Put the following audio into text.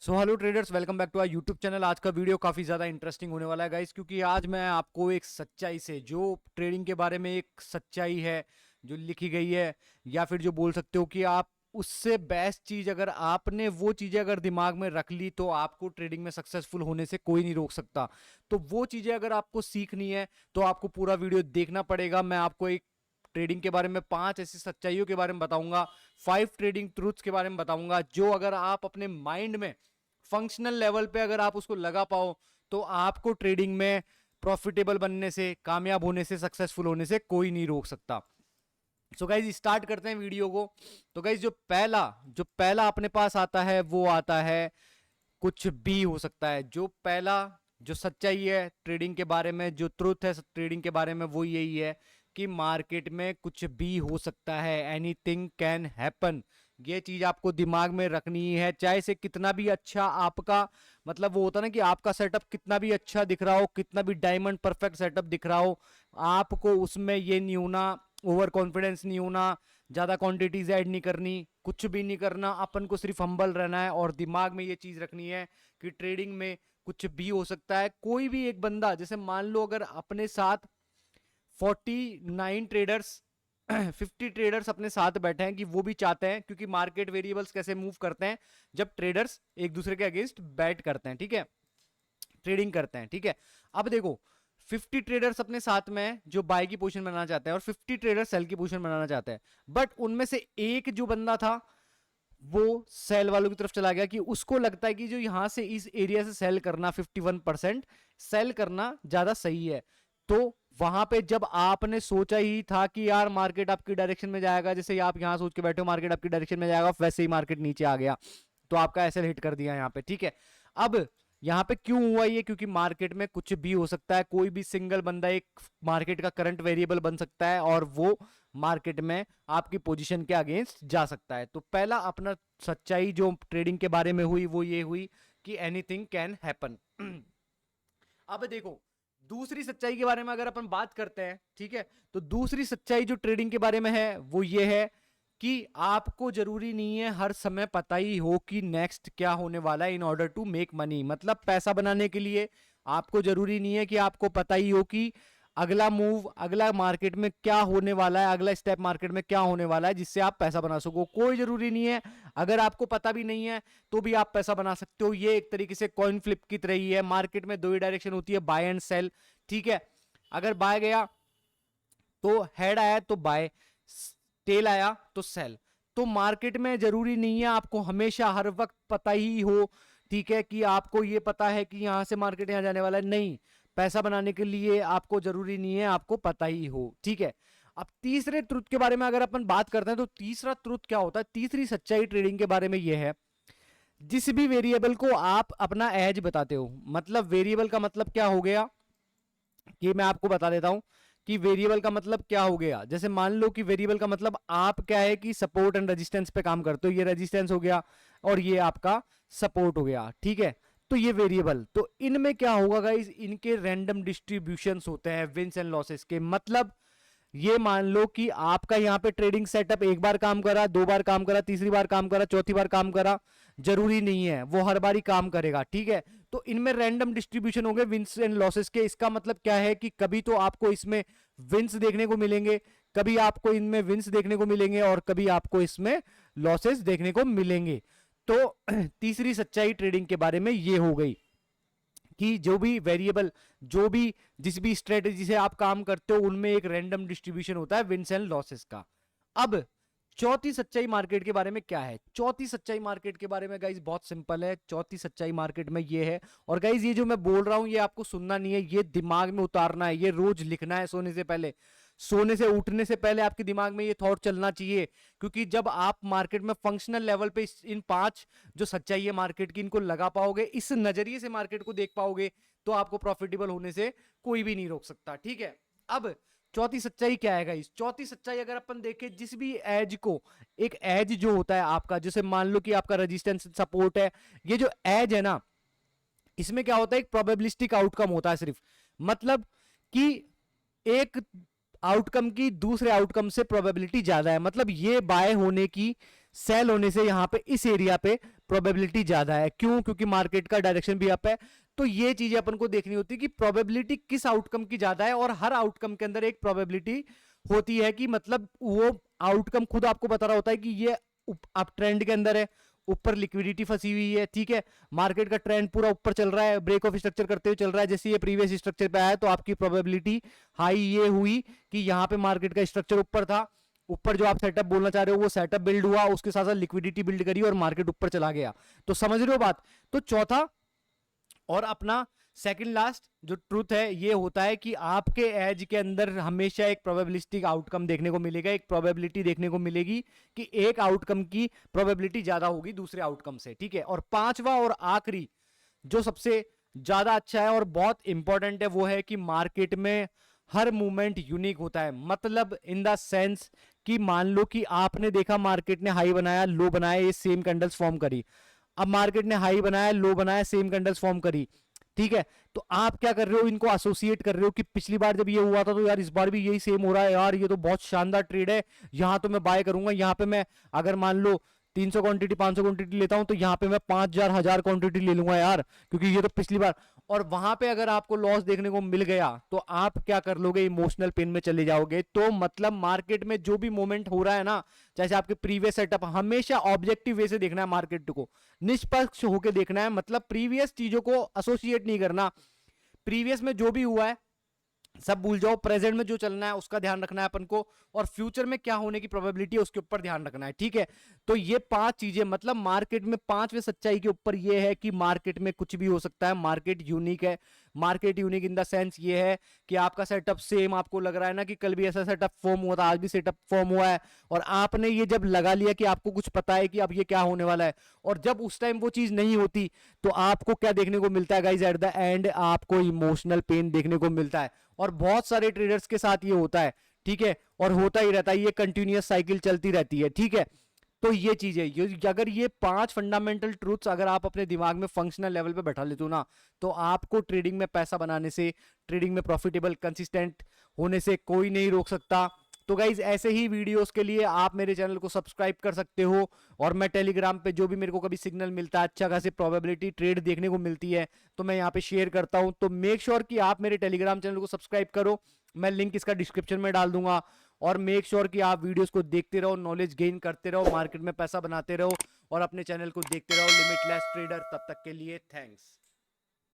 So hello traders, welcome back to our YouTube channel. आज का video काफ़ी ज़्यादा इंटरेस्टिंग होने वाला है गाइस, क्योंकि आज मैं आपको एक सच्चाई से, जो ट्रेडिंग के बारे में एक सच्चाई है जो लिखी गई है, या फिर जो बोल सकते हो कि आप उससे बेस्ट चीज़, अगर आपने वो चीज़ें अगर दिमाग में रख ली तो आपको ट्रेडिंग में सक्सेसफुल होने से कोई नहीं रोक सकता। तो वो चीज़ें अगर आपको सीखनी है तो आपको पूरा वीडियो देखना पड़ेगा। मैं आपको एक ट्रेडिंग के बारे में 5 ऐसी सच्चाइयों के बारे में बताऊंगा, 5 ट्रेडिंग ट्रूथ्स के बारे में बताऊंगा, जो अगर आप अपने माइंड में फंक्शनल लेवल पे अगर आप उसको लगा पाओ तो आपको ट्रेडिंग में प्रॉफिटेबल बनने से, कामयाब होने से, सक्सेसफुल होने से कोई नहीं रोक सकता। सो गाइज स्टार्ट करते हैं वीडियो को। तो गाइज जो पहला अपने पास आता है वो आता है कुछ भी हो सकता है। जो पहला जो सच्चाई है ट्रेडिंग के बारे में, जो ट्रुथ है ट्रेडिंग के बारे में, वो यही है कि मार्केट में कुछ भी हो सकता है। Anything can happen. ये चीज आपको दिमाग में रखनी है, चाहे से कितना भी अच्छा आपका, मतलब वो होता ना कि आपका सेटअप कितना भी अच्छा दिख रहा हो, कितना भी डायमंड परफेक्ट सेटअप दिख रहा हो, आपको उसमें ये नहीं होना, ओवर कॉन्फिडेंस नहीं होना, ज्यादा क्वांटिटीज ऐड नहीं करनी, कुछ भी नहीं करना। अपन को सिर्फ हम्बल रहना है और दिमाग में ये चीज रखनी है कि ट्रेडिंग में कुछ भी हो सकता है। कोई भी एक बंदा, जैसे मान लो अगर अपने साथ 49 ट्रेडर्स 50 ट्रेडर्स अपने साथ बैठे हैं, कि वो भी चाहते हैं, क्योंकि मार्केट वेरिएबल्स कैसे मूव करते हैं जब ट्रेडर्स एक दूसरे के अगेंस्ट बैट करते हैं, ठीक है, ट्रेडिंग करते हैं, ठीक है। अब देखो 50 ट्रेडर्स अपने साथ में जो बाय की पोजीशन बनाना चाहते हैं और 50 ट्रेडर्स सेल की पोजीशन बनाना चाहते हैं, बट उनमें से एक जो बंदा था वो सेल वालों की तरफ चला गया, कि उसको लगता है कि जो यहां से इस एरिया से सेल करना 51% सेल करना ज्यादा सही है। तो वहां पे जब आपने सोचा ही था कि यार मार्केट आपकी डायरेक्शन में जाएगा, जैसे आप यहां सोच के बैठे हो मार्केट आपकी डायरेक्शन में जाएगा, वैसे ही मार्केट नीचे आ गया, तो आपका एसएल हिट कर दिया यहां पे, ठीक है। अब यहां पे क्यों हुआ ये? क्योंकि मार्केट में कुछ भी हो सकता है, कोई भी सिंगल बंदा एक मार्केट का करंट वेरिएबल बन सकता है और वो मार्केट में आपकी पोजीशन के अगेंस्ट जा सकता है। तो पहला अपना सच्चाई जो ट्रेडिंग के बारे में हुई वो ये हुई कि एनीथिंग कैन हैपन। अब देखो दूसरी सच्चाई के बारे में अगर अपन बात करते हैं, ठीक है, तो दूसरी सच्चाई जो ट्रेडिंग के बारे में है वो ये है कि आपको जरूरी नहीं है हर समय पता ही हो कि नेक्स्ट क्या होने वाला है in order to make money. मतलब पैसा बनाने के लिए आपको जरूरी नहीं है कि आपको पता ही हो कि अगला मूव, अगला मार्केट में क्या होने वाला है, अगला स्टेप मार्केट में क्या होने वाला है जिससे आप पैसा बना सको। कोई जरूरी नहीं है। अगर आपको पता भी नहीं है तो भी आप पैसा बना सकते हो। ये एक तरीके से कॉइन फ्लिप की तरह ही है। मार्केट में दो ही डायरेक्शन होती है, बाय एंड सेल, ठीक है। अगर बाय गया तो हेड आया तो बाय, टेल आया तो सेल। तो मार्केट में जरूरी नहीं है आपको हमेशा हर वक्त पता ही हो, ठीक है, कि आपको ये पता है कि यहां से मार्केट यहां जाने वाला है। नहीं, पैसा बनाने के लिए आपको जरूरी नहीं है आपको पता ही हो, ठीक है। अब तीसरे ट्रुथ के बारे में अगर अपन बात करते हैं तो तीसरा ट्रुथ क्या होता है, तीसरी सच्चाई ट्रेडिंग के बारे में यह है, जिस भी वेरिएबल को आप अपना एज बताते हो, मतलब वेरिएबल का मतलब क्या हो गया कि मैं आपको बता देता हूं कि वेरिएबल का मतलब क्या हो गया। जैसे मान लो कि वेरिएबल का मतलब आप क्या है कि सपोर्ट एंड रेजिस्टेंस पे काम करते हो, ये रेजिस्टेंस हो गया और ये आपका सपोर्ट हो गया, ठीक है। तो ये वेरिएबल, तो इनमें क्या होगा गाइस, इनके रैंडम डिस्ट्रीब्यूशंस होते हैं विंस एंड लॉसेस के। मतलब ये मान लो कि आपका यहां पे ट्रेडिंग सेटअप एक बार काम करा, दो बार काम करा, तीसरी बार काम करा, चौथी बार काम करा, जरूरी नहीं है वो हर बार ही काम करेगा, ठीक है। तो इनमें रैंडम डिस्ट्रीब्यूशन होंगे विंस एंड लॉसेस के। इसका मतलब क्या है कि कभी तो आपको इसमें विंस देखने को मिलेंगे, कभी आपको इनमें विंस देखने को मिलेंगे और कभी आपको इसमें लॉसेस देखने को मिलेंगे। तो तीसरी सच्चाई ट्रेडिंग के बारे में ये हो गई कि जो भी वेरिएबल, जो भी जिस भी स्ट्रेटेजी से आप काम करते हो उनमें एक रैंडम डिस्ट्रीब्यूशन होता है विंस एंड लॉसेस का। अब चौथी सच्चाई मार्केट के बारे में क्या है? चौथी सच्चाई मार्केट के बारे में गाइज बहुत सिंपल है। चौथी सच्चाई मार्केट में ये है, और गाइज ये जो मैं बोल रहा हूं ये आपको सुनना नहीं है, ये दिमाग में उतारना है, ये रोज लिखना है सोने से पहले। सोने से उठने से पहले आपके दिमाग में ये थॉट चलना चाहिए, क्योंकि जब आप मार्केट में फंक्शनल लेवल पे इन 5 जो सच्चाई है मार्केट की इनको लगा पाओगे, इस नजरिए से मार्केट को देख पाओगे, तो आपको प्रॉफिटेबल होने से कोई भी नहीं रोक सकता, ठीक है। अब चौथी सच्चाई क्या है गाइस? चौथी सच्चाई अगर अपन देखें, जिस भी एज को, एक एज जो होता है आपका, जैसे मान लो कि आपका रेजिस्टेंस सपोर्ट है, ये जो एज है ना, इसमें क्या होता है, एक प्रोबेबिलिस्टिक आउटकम होता है सिर्फ। मतलब कि एक आउटकम की दूसरे आउटकम से प्रोबेबिलिटी ज्यादा है, मतलब ये बाय होने की, सेल होने से यहां पे इस एरिया पे प्रोबेबिलिटी ज्यादा है। क्यों? क्योंकि मार्केट का डायरेक्शन भी अप है। तो ये चीजें अपन को देखनी होती है कि प्रोबेबिलिटी किस आउटकम की ज्यादा है, और हर आउटकम के अंदर एक प्रोबेबिलिटी होती है कि मतलब वो आउटकम खुद आपको बता रहा होता है कि ये अप ट्रेंड के अंदर है, ऊपर लिक्विडिटी फंसी हुई है, ठीक है, मार्केट का ट्रेंड पूरा ऊपर चल रहा है, ब्रेक ऑफ स्ट्रक्चर करते हुए चल रहा है, जैसे ये प्रीवियस स्ट्रक्चर पे आया तो आपकी प्रोबेबिलिटी हाई ये हुई कि यहाँ पे मार्केट का स्ट्रक्चर ऊपर था, ऊपर जो आप सेटअप बोलना चाह रहे हो वो सेटअप बिल्ड हुआ, उसके साथ साथ लिक्विडिटी बिल्ड करी और मार्केट ऊपर चला गया। तो समझ रहे हो बात? तो चौथा और अपना सेकंड लास्ट जो ट्रूथ है ये होता है कि आपके एज के अंदर हमेशा एक प्रोबेबिलिस्टिक आउटकम देखने को मिलेगा, एक प्रोबेबिलिटी देखने को मिलेगी कि एक आउटकम की प्रोबेबिलिटी ज्यादा होगी दूसरे आउटकम से, ठीक है। और पांचवा और आखिरी जो सबसे ज्यादा अच्छा है और बहुत इंपॉर्टेंट है वो है कि मार्केट में हर मूवमेंट यूनिक होता है। मतलब इन द सेंस कि मान लो कि आपने देखा मार्केट ने हाई बनाया, लो बनाया, ये सेम कैंडल्स फॉर्म करी, अब मार्केट ने हाई बनाया, लो बनाया, सेम कैंडल्स फॉर्म करी, ठीक है। तो आप क्या कर रहे हो, इनको एसोसिएट कर रहे हो कि पिछली बार जब ये हुआ था तो यार इस बार भी यही सेम हो रहा है, यार ये तो बहुत शानदार ट्रेड है, यहां तो मैं बाय करूंगा, यहां पे मैं अगर मान लो 300 क्वांटिटी 500 क्वांटिटी लेता हूं तो यहां पे मैं 5000 क्वांटिटी ले लूंगा यार, क्योंकि ये तो पिछली बार। और वहां पे अगर आपको लॉस देखने को मिल गया तो आप क्या कर लोगे, इमोशनल पेन में चले जाओगे। तो मतलब मार्केट में जो भी मूवमेंट हो रहा है ना, जैसे आपके प्रीवियस सेटअप, हमेशा ऑब्जेक्टिव वे से देखना है मार्केट को, निष्पक्ष होकर देखना है, मतलब प्रीवियस चीजों को एसोसिएट नहीं करना। प्रीवियस में जो भी हुआ है सब भूल जाओ, प्रेजेंट में जो चलना है उसका ध्यान रखना है अपन को, और फ्यूचर में क्या होने की प्रोबेबिलिटी है उसके ऊपर ध्यान रखना है, ठीक है। तो ये पांच चीजें, मतलब मार्केट में पांचवें सच्चाई के ऊपर ये है कि मार्केट में कुछ भी हो सकता है, मार्केट यूनिक है। Market unique in the sense ये है कि आपका सेटअप सेम, आपको लग रहा है ना कि कल भी ऐसा सेटअप फॉर्म हुआ था, आज भी सेटअप फॉर्म हुआ है, और आपने ये जब लगा लिया कि आपको कुछ पता है कि अब ये क्या होने वाला है, और जब उस टाइम वो चीज नहीं होती तो आपको क्या देखने को मिलता है गाइज, एट द एंड आपको इमोशनल पेन देखने को मिलता है। और बहुत सारे ट्रेडर्स के साथ ये होता है, ठीक है, और होता ही रहता है, ये कंटिन्यूअस साइकिल चलती रहती है, ठीक है। तो ये चीज है, अगर ये पांच फंडामेंटल ट्रूथ्स अगर आप अपने दिमाग में फंक्शनल लेवल पे बैठा लेते हो ना, तो आपको ट्रेडिंग में पैसा बनाने से, ट्रेडिंग में प्रॉफिटेबल कंसिस्टेंट होने से कोई नहीं रोक सकता। तो गाइज ऐसे ही वीडियोस के लिए आप मेरे चैनल को सब्सक्राइब कर सकते हो, और मैं टेलीग्राम पे जो भी मेरे को कभी सिग्नल मिलता है, अच्छा खासी प्रोबेबिलिटी ट्रेड देखने को मिलती है, तो मैं यहाँ पे शेयर करता हूँ। तो मेक श्योर कि आप मेरे टेलीग्राम चैनल को सब्सक्राइब करो, मैं लिंक इसका डिस्क्रिप्शन में डाल दूंगा। और मेक श्योर कि आप वीडियोस को देखते रहो, नॉलेज गेन करते रहो, मार्केट में पैसा बनाते रहो, और अपने चैनल को देखते रहो लिमिटलेस ट्रेडर। तब तक के लिए थैंक्स।